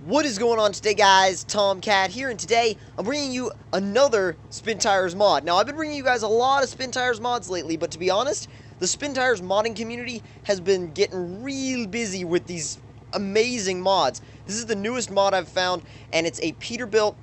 What is going on today, guys? Tomcat here, and today I'm bringing you another Spin Tires mod. Now, I've been bringing you guys a lot of Spin Tires mods lately, but to be honest, the Spin Tires modding community has been getting real busy with these amazing mods. This is the newest mod I've found, and it's a Peterbilt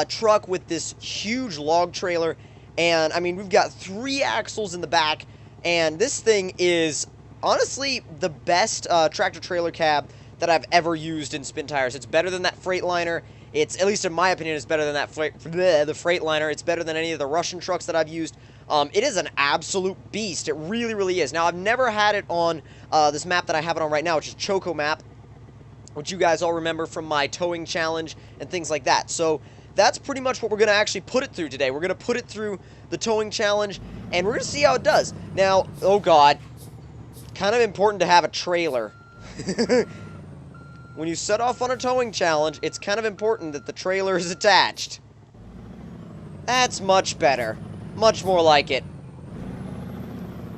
truck with this huge log trailer, and I mean, we've got 3 axles in the back, and this thing is honestly the best tractor-trailer cab that I've ever used in Spin Tires. It's better than that Freightliner. It's, at least in my opinion, it's better than that the Freightliner. It's better than any of the Russian trucks that I've used. It is an absolute beast. It really, really is. Now, I've never had it on this map that I have it on right now, which is Choco map, which you guys all remember from my towing challenge and things like that. So that's pretty much what we're going to actually put it through today. We're going to put it through the towing challenge, and we're going to see how it does. Now, oh god, kind of important to have a trailer. When you set off on a towing challenge, it's kind of important that the trailer is attached. That's much better. Much more like it.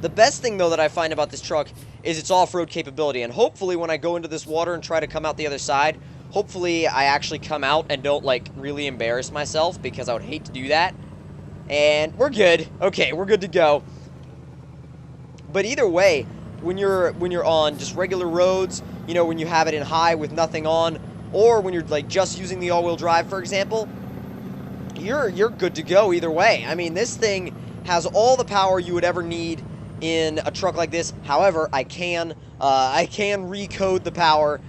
The best thing, though, that I find about this truck is its off-road capability. And hopefully, when I go into this water and try to come out the other side, hopefully I actually come out and don't, like, really embarrass myself, because I would hate to do that. And we're good. Okay, we're good to go. But either way, when you're on just regular roads, you know, when you have it in high with nothing on, or when you're like just using the all-wheel drive, for example, you're good to go either way. I mean, this thing has all the power you would ever need in a truck like this. However, I can recode the power,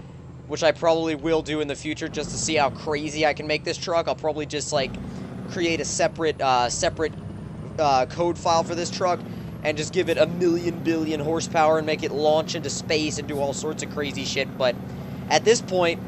which I probably will do in the future just to see how crazy I can make this truck. I'll probably just like create a separate code file for this truck and just give it 1,000,000,000 billion horsepower and make it launch into space and do all sorts of crazy shit. But at this point,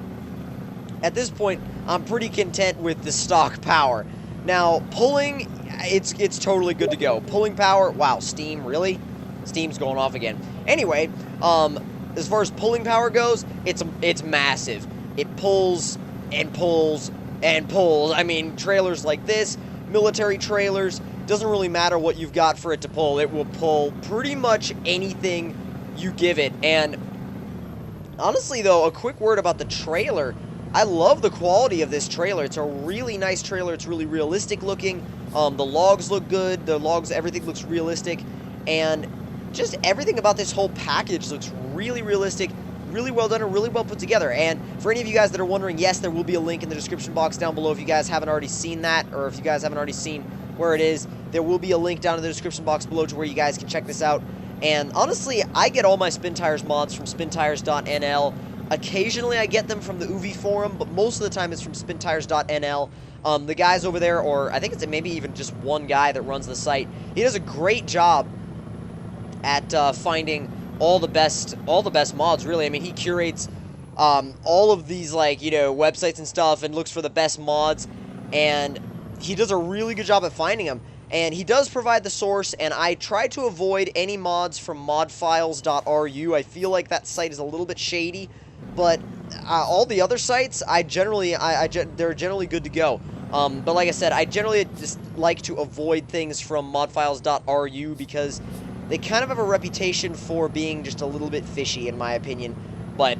I'm pretty content with the stock power. Now, pulling, it's totally good to go. Pulling power, wow, steam, really? Steam's going off again. Anyway, as far as pulling power goes, it's massive. It pulls and pulls and pulls. I mean, trailers like this, military trailers, doesn't really matter what you've got for it to pull. It will pull pretty much anything you give it. And honestly, though, a quick word about the trailer. I love the quality of this trailer. It's a really nice trailer. It's really realistic looking. The logs look good. The logs, everything looks realistic. And just everything about this whole package looks really realistic, really well done, and really well put together. And for any of you guys that are wondering, yes, there will be a link in the description box down below if you guys haven't already seen that, or if you guys haven't already seen where it is. There will be a link down in the description box below to where you guys can check this out. And honestly, I get all my Spin Tires mods from spintires.nl. Occasionally I get them from the UV forum, but most of the time it's from spintires.nl. The guys over there, or I think it's maybe even just one guy that runs the site, he does a great job at finding all the best mods, really. I mean, he curates all of these, like, you know, websites and stuff and looks for the best mods, and he does a really good job at finding them. And he does provide the source, and I try to avoid any mods from modfiles.ru. I feel like that site is a little bit shady, but all the other sites, they're generally good to go. But like I said, I generally just like to avoid things from modfiles.ru because they kind of have a reputation for being just a little bit fishy, in my opinion. But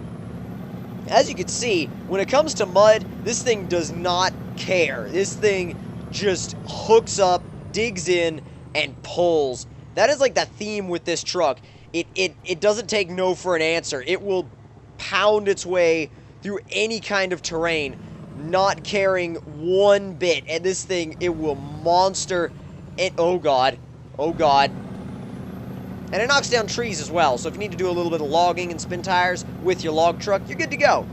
as you can see, when it comes to mud, this thing does not care. This thing just hooks up, digs in, and pulls. That is like the theme with this truck. It doesn't take no for an answer. It will pound its way through any kind of terrain, not caring one bit. And this thing, it will monster it. Oh god. Oh god. And it knocks down trees as well, so if you need to do a little bit of logging and Spin Tires with your log truck, you're good to go.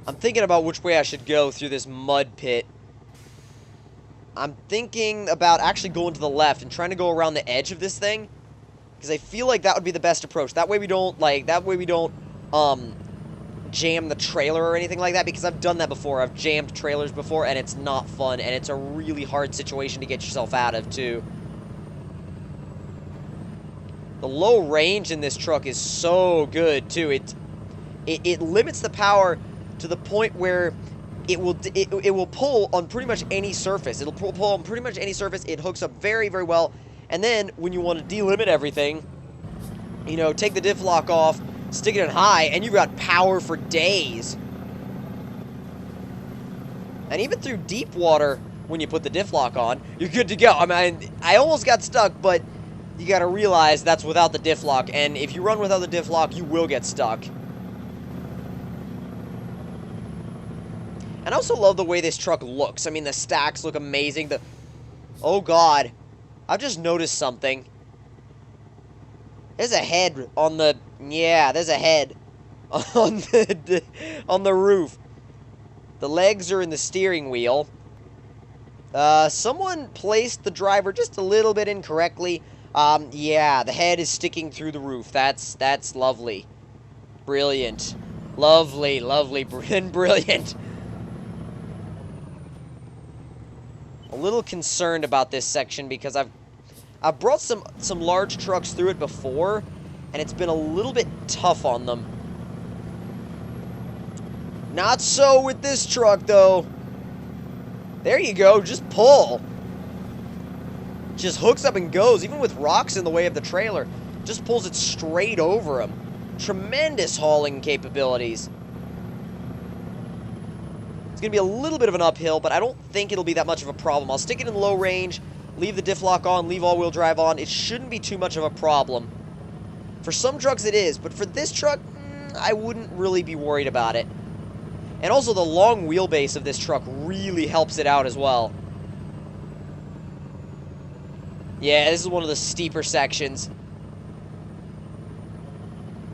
I'm thinking about which way I should go through this mud pit. I'm thinking about actually going to the left and trying to go around the edge of this thing, because I feel like that would be the best approach. That way we don't, jam the trailer or anything like that, because I've done that before. I've jammed trailers before, and it's not fun, and it's a really hard situation to get yourself out of, too. The low range in this truck is so good, too. It limits the power to the point where it will pull on pretty much any surface. It'll pull on pretty much any surface. It hooks up very, very well. And then, when you want to delimit everything, you know, take the diff lock off, Stick it in high, and you've got power for days. And even through deep water, when you put the diff lock on, you're good to go. I mean, I almost got stuck, but you gotta realize that's without the diff lock, and if you run without the diff lock, you will get stuck. And I also love the way this truck looks. I mean, the stacks look amazing. Oh, God. I've just noticed something. There's a head on the... Yeah, there's a head on the roof. The legs are in the steering wheel. Someone placed the driver just a little bit incorrectly. Yeah, the head is sticking through the roof. That's lovely. Brilliant. Lovely, lovely, brilliant. A little concerned about this section because I've brought some large trucks through it before, and it's been a little bit tough on them. Not so with this truck, though. There you go, just pull. Just hooks up and goes, even with rocks in the way of the trailer. Just pulls it straight over him. Tremendous hauling capabilities. It's going to be a little bit of an uphill, but I don't think it'll be that much of a problem. I'll stick it in low range, leave the diff lock on, leave all-wheel drive on. It shouldn't be too much of a problem. For some trucks it is, but for this truck, I wouldn't really be worried about it. And also the long wheelbase of this truck really helps it out as well. Yeah, this is one of the steeper sections.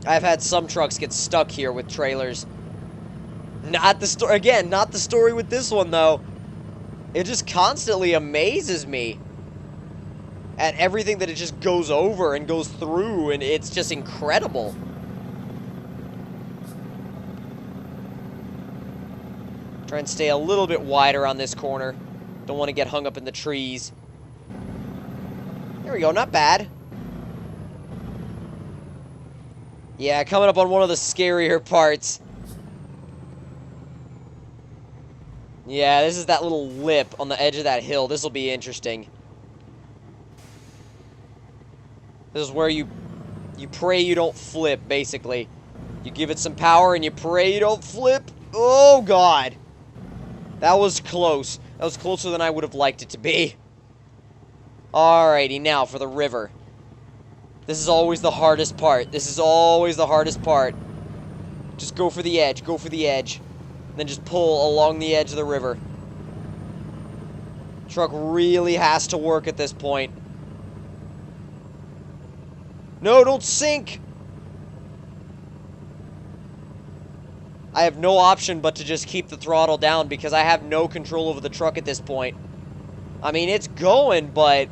I've had some trucks get stuck here with trailers. Not the story, again, not the story with this one, though. It just constantly amazes me at everything that it just goes over and goes through, and it's just incredible. Try and stay a little bit wider on this corner. Don't want to get hung up in the trees. There we go, not bad. Yeah, coming up on one of the scarier parts. Yeah, this is that little lip on the edge of that hill. This will be interesting. This is where you pray you don't flip, basically. You give it some power and you pray you don't flip. Oh, God. That was close. That was closer than I would have liked it to be. Alrighty, now for the river. This is always the hardest part. This is always the hardest part. Just go for the edge. Go for the edge. Then just pull along the edge of the river. Truck really has to work at this point. No, don't sink! I have no option but to just keep the throttle down because I have no control over the truck at this point. I mean, it's going, but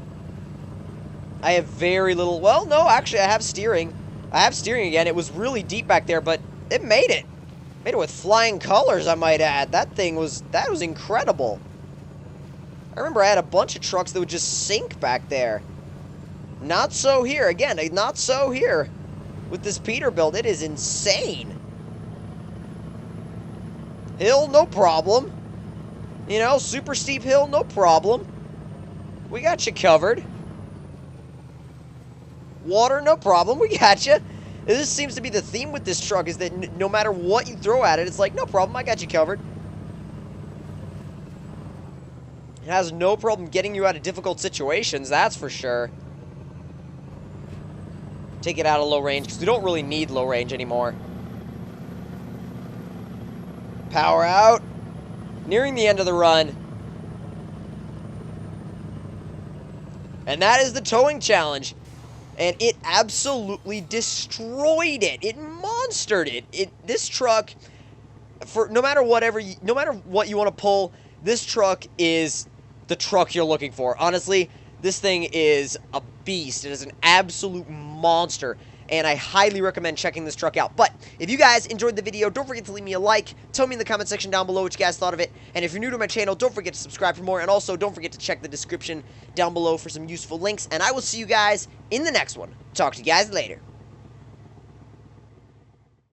I have very little... Well, no, actually, I have steering. I have steering again. It was really deep back there, but it made it. Made it with flying colors, I might add. That was incredible. I remember I had a bunch of trucks that would just sink back there. Not so here. Again, not so here. With this Peterbilt, it is insane. Hill, no problem. You know, super steep hill, no problem. We got you covered. Water, no problem. We got you. This seems to be the theme with this truck, is that no matter what you throw at it, it's like, no problem, I got you covered. It has no problem getting you out of difficult situations, that's for sure. Take it out of low range, because we don't really need low range anymore. Power out. Nearing the end of the run. And that is the towing challenge. And it absolutely destroyed it. It monstered it. This truck, for no matter what you want to pull, this truck is the truck you're looking for. Honestly, this thing is a beast. It is an absolute monster. And I highly recommend checking this truck out. But if you guys enjoyed the video, don't forget to leave me a like. Tell me in the comment section down below what you guys thought of it. And if you're new to my channel, don't forget to subscribe for more. And also, don't forget to check the description down below for some useful links. And I will see you guys in the next one. Talk to you guys later.